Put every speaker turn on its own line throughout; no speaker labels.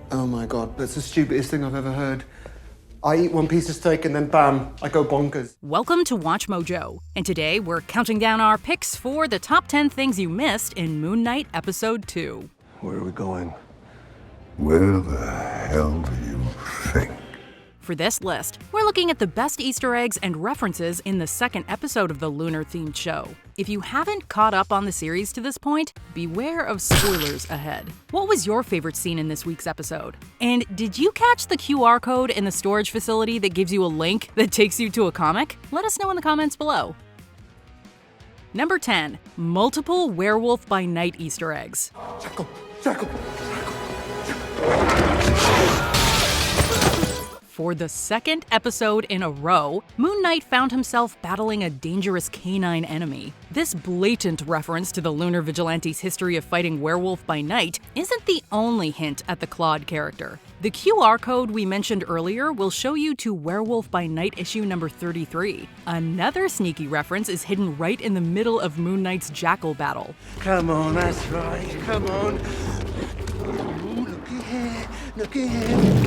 Oh my God, that's the stupidest thing I've ever heard. I eat one piece of steak and then bam, I go bonkers.
Welcome to Watch Mojo, and today we're counting down our picks for the top 10 things you missed in Moon Knight Episode 2.
Where are we going?
Where the hell do you think?
For this list, we're looking at the best Easter eggs and references in the second episode of the lunar-themed show. If you haven't caught up on the series to this point, beware of spoilers ahead. What was your favorite scene in this week's episode? And did you catch the QR code in the storage facility that gives you a link that takes you to a comic? Let us know in the comments below. Number 10. Multiple Werewolf by Night Easter eggs.
Jackal!
For the second episode in a row, Moon Knight found himself battling a dangerous canine enemy. This blatant reference to the lunar vigilante's history of fighting werewolf by night isn't the only hint at the Claude character. The QR code we mentioned earlier will show you to Werewolf by Night issue number 33. Another sneaky reference is hidden right in the middle of Moon Knight's Jackal battle.
Come on, that's right, come on. Ooh, looky here.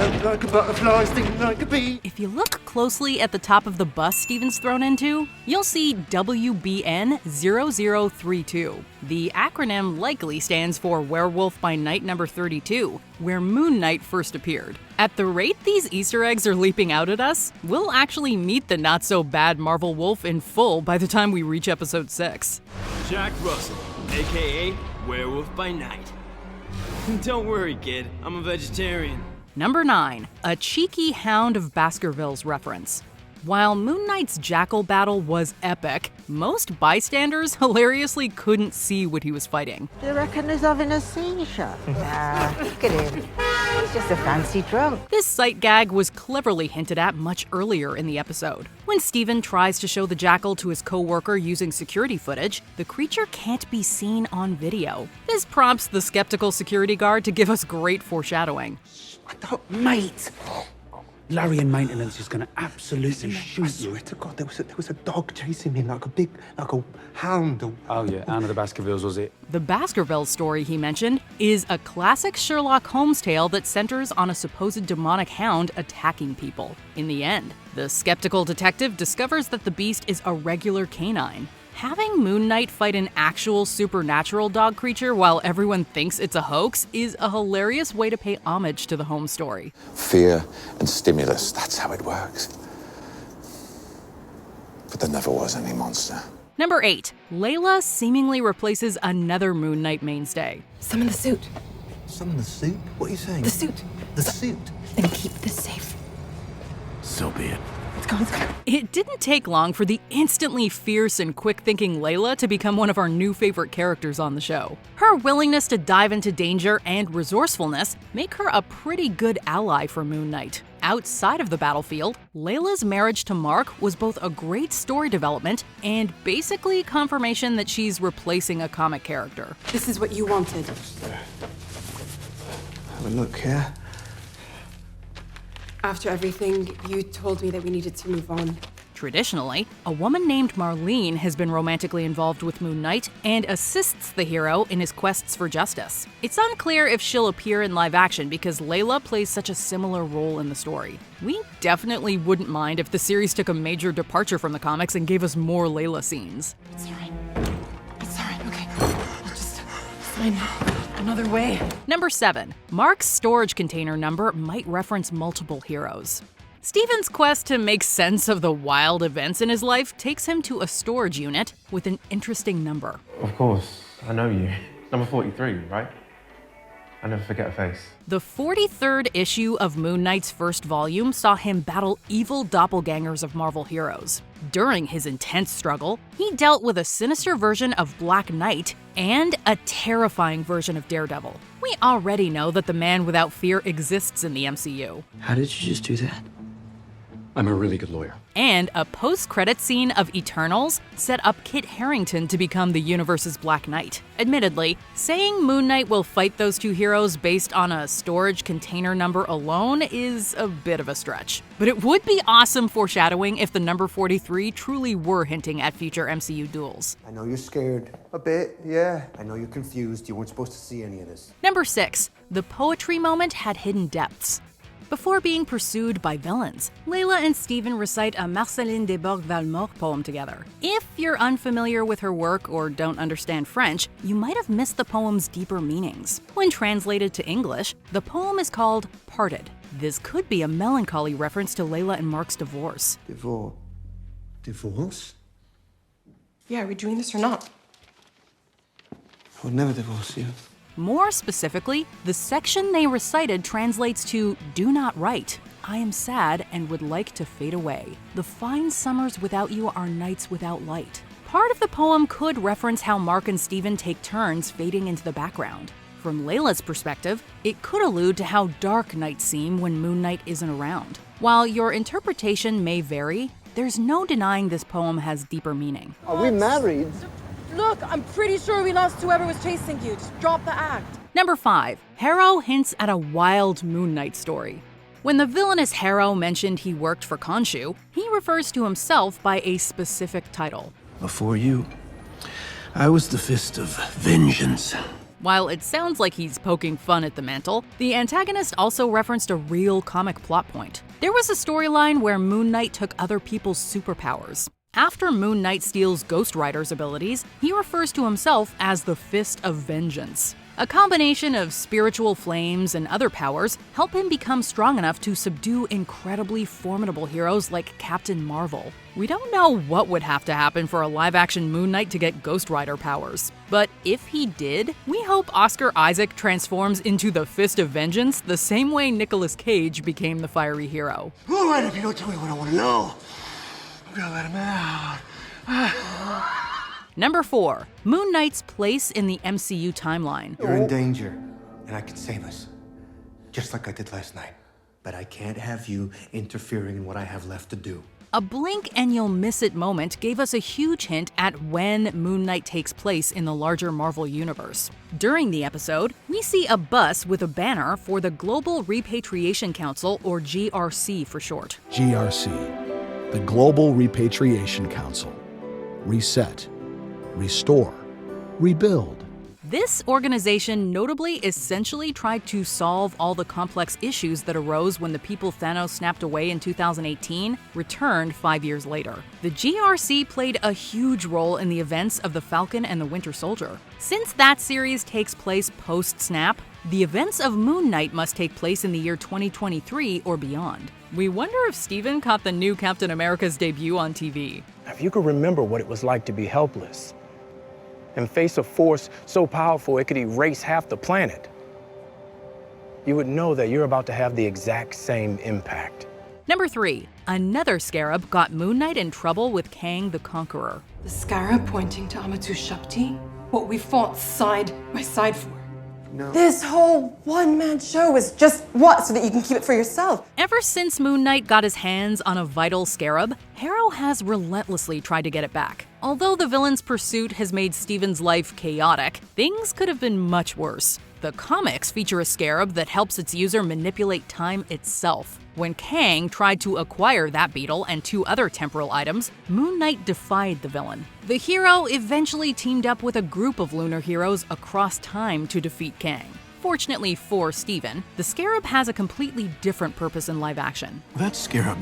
Look like a butterfly, sting like a bee.
If you look closely at the top of the bus Steven's thrown into, you'll see WBN0032. The acronym likely stands for Werewolf by Night number 32, where Moon Knight first appeared. At the rate these Easter eggs are leaping out at us, we'll actually meet the not-so-bad Marvel Wolf in full by the time we reach episode 6.
Jack Russell, aka Werewolf by Night. Don't worry, kid, I'm a vegetarian.
Number 9. A cheeky Hound of Baskervilles reference. While Moon Knight's Jackal battle was epic, most bystanders hilariously couldn't see what he was fighting.
Do you reckon he's having a seizure? Nah, look at him. He's just a fancy drunk.
This sight gag was cleverly hinted at much earlier in the episode. When Steven tries to show the Jackal to his co-worker using security footage, the creature can't be seen on video. This prompts the skeptical security guard to give us great foreshadowing.
Mate! Larry in maintenance is gonna absolutely shoot you.
I swear to God, there was a dog chasing me like a hound.
Oh yeah, Hound of the Baskervilles was it?
The Baskervilles story he mentioned is a classic Sherlock Holmes tale that centers on a supposed demonic hound attacking people. In the end, the skeptical detective discovers that the beast is a regular canine. Having Moon Knight fight an actual supernatural dog creature while everyone thinks it's a hoax is a hilarious way to pay homage to the Holmes story.
Fear and stimulus, that's how it works. But there never was any monster.
Number 8. Layla seemingly replaces another Moon Knight mainstay.
Summon the suit.
Summon the suit? What are you saying?
The suit.
The suit?
Then keep this safe.
So be it.
Let's go, let's go.
It didn't take long for the instantly fierce and quick-thinking Layla to become one of our new favorite characters on the show. Her willingness to dive into danger and resourcefulness make her a pretty good ally for Moon Knight. Outside of the battlefield, Layla's marriage to Marc was both a great story development and basically confirmation that she's replacing a comic character.
This is what you wanted.
Have a look here.
After everything, you told me that we needed to move on.
Traditionally, a woman named Marlene has been romantically involved with Moon Knight and assists the hero in his quests for justice. It's unclear if she'll appear in live action because Layla plays such a similar role in the story. We definitely wouldn't mind if the series took a major departure from the comics and gave us more Layla scenes.
It's all right. It's all right, okay. I'll just find another way.
Number 7. Marc's storage container number might reference multiple heroes. Steven's quest to make sense of the wild events in his life takes him to a storage unit with an interesting number.
Of course, I know you. Number 43, right? I never forget a face.
The 43rd issue of Moon Knight's first volume saw him battle evil doppelgangers of Marvel heroes. During his intense struggle, he dealt with a sinister version of Black Knight and a terrifying version of Daredevil. We already know that the man without fear exists in the MCU.
How did you just do that? I'm a really good lawyer.
And a post-credit scene of Eternals set up Kit Harington to become the universe's Black Knight. Admittedly, saying Moon Knight will fight those two heroes based on a storage container number alone is a bit of a stretch. But it would be awesome foreshadowing if the number 43 truly were hinting at future MCU duels.
I know you're scared. A bit, yeah. I know you're confused. You weren't supposed to see any of this.
Number 6. The poetry moment had hidden depths. Before being pursued by villains, Layla and Steven recite a Marceline Desbordes-Valmore poem together. If you're unfamiliar with her work or don't understand French, you might have missed the poem's deeper meanings. When translated to English, the poem is called Parted. This could be a melancholy reference to Layla and Marc's divorce.
Divorce?
Yeah, are we doing this or not?
I would never divorce you.
More specifically, the section they recited translates to "Do not write. I am sad and would like to fade away. The fine summers without you are nights without light." Part of the poem could reference how Marc and Steven take turns fading into the background. From Layla's perspective, it could allude to how dark nights seem when Moon Knight isn't around. While your interpretation may vary, there's no denying this poem has deeper meaning.
Are we married?
Look, I'm pretty sure we lost whoever was chasing you. Just drop the act.
Number 5. Harrow hints at a wild Moon Knight story. When the villainous Harrow mentioned he worked for Khonshu, he refers to himself by a specific title.
Before you, I was the Fist of Vengeance.
While it sounds like he's poking fun at the mantle, the antagonist also referenced a real comic plot point. There was a storyline where Moon Knight took other people's superpowers. After Moon Knight steals Ghost Rider's abilities, he refers to himself as the Fist of Vengeance. A combination of spiritual flames and other powers help him become strong enough to subdue incredibly formidable heroes like Captain Marvel. We don't know what would have to happen for a live-action Moon Knight to get Ghost Rider powers. But if he did, we hope Oscar Isaac transforms into the Fist of Vengeance the same way Nicolas Cage became the fiery hero.
All right, if you don't tell me what I want to know, I'm gonna let him out.
Number 4. Moon Knight's place in the MCU timeline.
You're in danger, and I can save us. Just like I did last night. But I can't have you interfering in what I have left to do.
A blink and you'll miss it moment gave us a huge hint at when Moon Knight takes place in the larger Marvel universe. During the episode, we see a bus with a banner for the Global Repatriation Council, or GRC for short.
GRC, the Global Repatriation Council. Reset, restore, rebuild.
This organization notably essentially tried to solve all the complex issues that arose when the people Thanos snapped away in 2018 returned 5 years later. The GRC played a huge role in the events of The Falcon and the Winter Soldier. Since that series takes place post-snap, the events of Moon Knight must take place in the year 2023 or beyond. We wonder if Steven caught the new Captain America's debut on TV.
If you could remember what it was like to be helpless and face a force so powerful it could erase half the planet, you would know that you're about to have the exact same impact.
Number 3. Another Scarab got Moon Knight in trouble with Kang the Conqueror.
The Scarab pointing to Amatu Shakti? What we fought side by side for.
No.
This whole one-man show is just what, so that you can keep it for yourself?
Ever since Moon Knight got his hands on a vital scarab, Harrow has relentlessly tried to get it back. Although the villain's pursuit has made Steven's life chaotic, things could have been much worse. The comics feature a scarab that helps its user manipulate time itself. When Kang tried to acquire that beetle and 2 other temporal items, Moon Knight defied the villain. The hero eventually teamed up with a group of lunar heroes across time to defeat Kang. Fortunately for Steven, the scarab has a completely different purpose in live action.
That scarab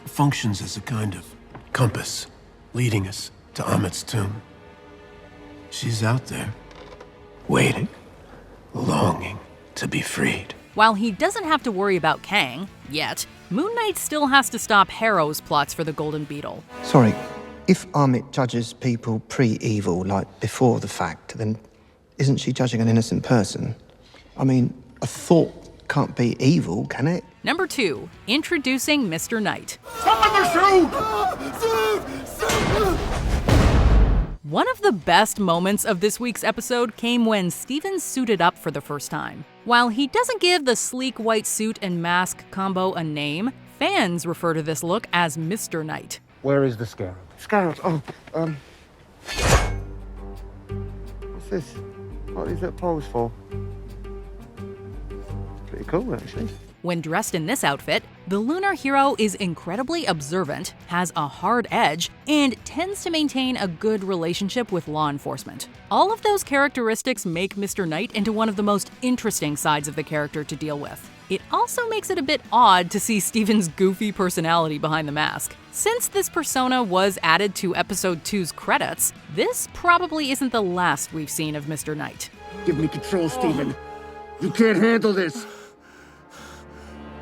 functions as a kind of compass, leading us to Amit's tomb. She's out there, waiting, longing to be freed.
While he doesn't have to worry about Kang, yet, Moon Knight still has to stop Harrow's plots for the Golden Beetle.
Sorry, if Amit judges people pre-evil, like before the fact, then isn't she judging an innocent person? I mean, a thought can't be evil, can it?
Number 2. Introducing Mr. Knight. One of the best moments of this week's episode came when Steven suited up for the first time. While he doesn't give the sleek white suit and mask combo a name, Fans refer to this look as Mr. Knight.
Where is the scarab?
Scarabs. Oh, what's this? What is that pose for? Pretty cool, actually.
When dressed in this outfit, the lunar hero is incredibly observant, has a hard edge, and tends to maintain a good relationship with law enforcement. All of those characteristics make Mr. Knight into one of the most interesting sides of the character to deal with. It also makes it a bit odd to see Steven's goofy personality behind the mask. Since this persona was added to episode 2's credits, this probably isn't the last we've seen of Mr. Knight.
Give me control, Steven. You can't handle this.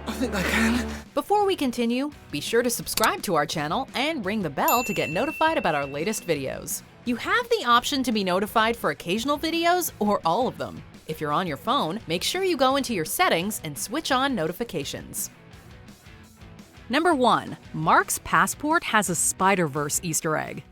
I think I can.
Before we continue, be sure to subscribe to our channel and ring the bell to get notified about our latest videos. You have the option to be notified for occasional videos or all of them. If you're on your phone, make sure you go into your settings and switch on notifications. Number 1. Marc's passport has a Spider-Verse Easter egg.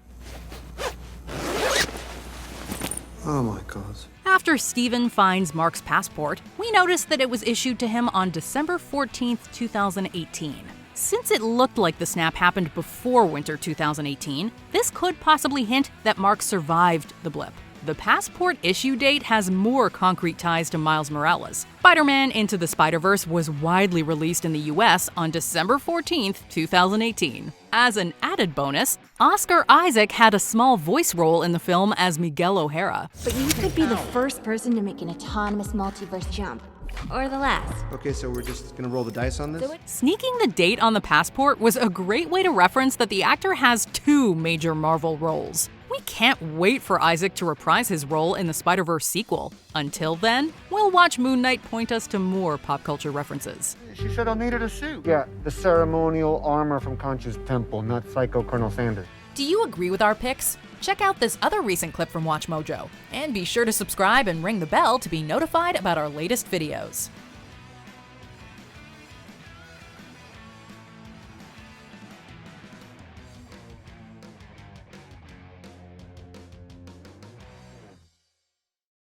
Oh my God.
After Steven finds Marc's passport, we notice that it was issued to him on December 14th, 2018. Since it looked like the snap happened before winter 2018, this could possibly hint that Marc survived the blip. The passport issue date has more concrete ties to Miles Morales. Spider-Man Into the Spider-Verse was widely released in the US on December 14th, 2018. As an added bonus, Oscar Isaac had a small voice role in the film as Miguel O'Hara.
But you could be the first person to make an autonomous multiverse jump. Or the last.
Okay, so we're just gonna roll the dice on this?
Sneaking the date on the passport was a great way to reference that the actor has 2 major Marvel roles. We can't wait for Isaac to reprise his role in the Spider-Verse sequel. Until then, we'll watch Moon Knight point us to more pop culture references.
She said I needed a suit.
Yeah, the ceremonial armor from Concha's temple, not Psycho Colonel Sanders.
Do you agree with our picks? Check out this other recent clip from WatchMojo, and be sure to subscribe and ring the bell to be notified about our latest videos.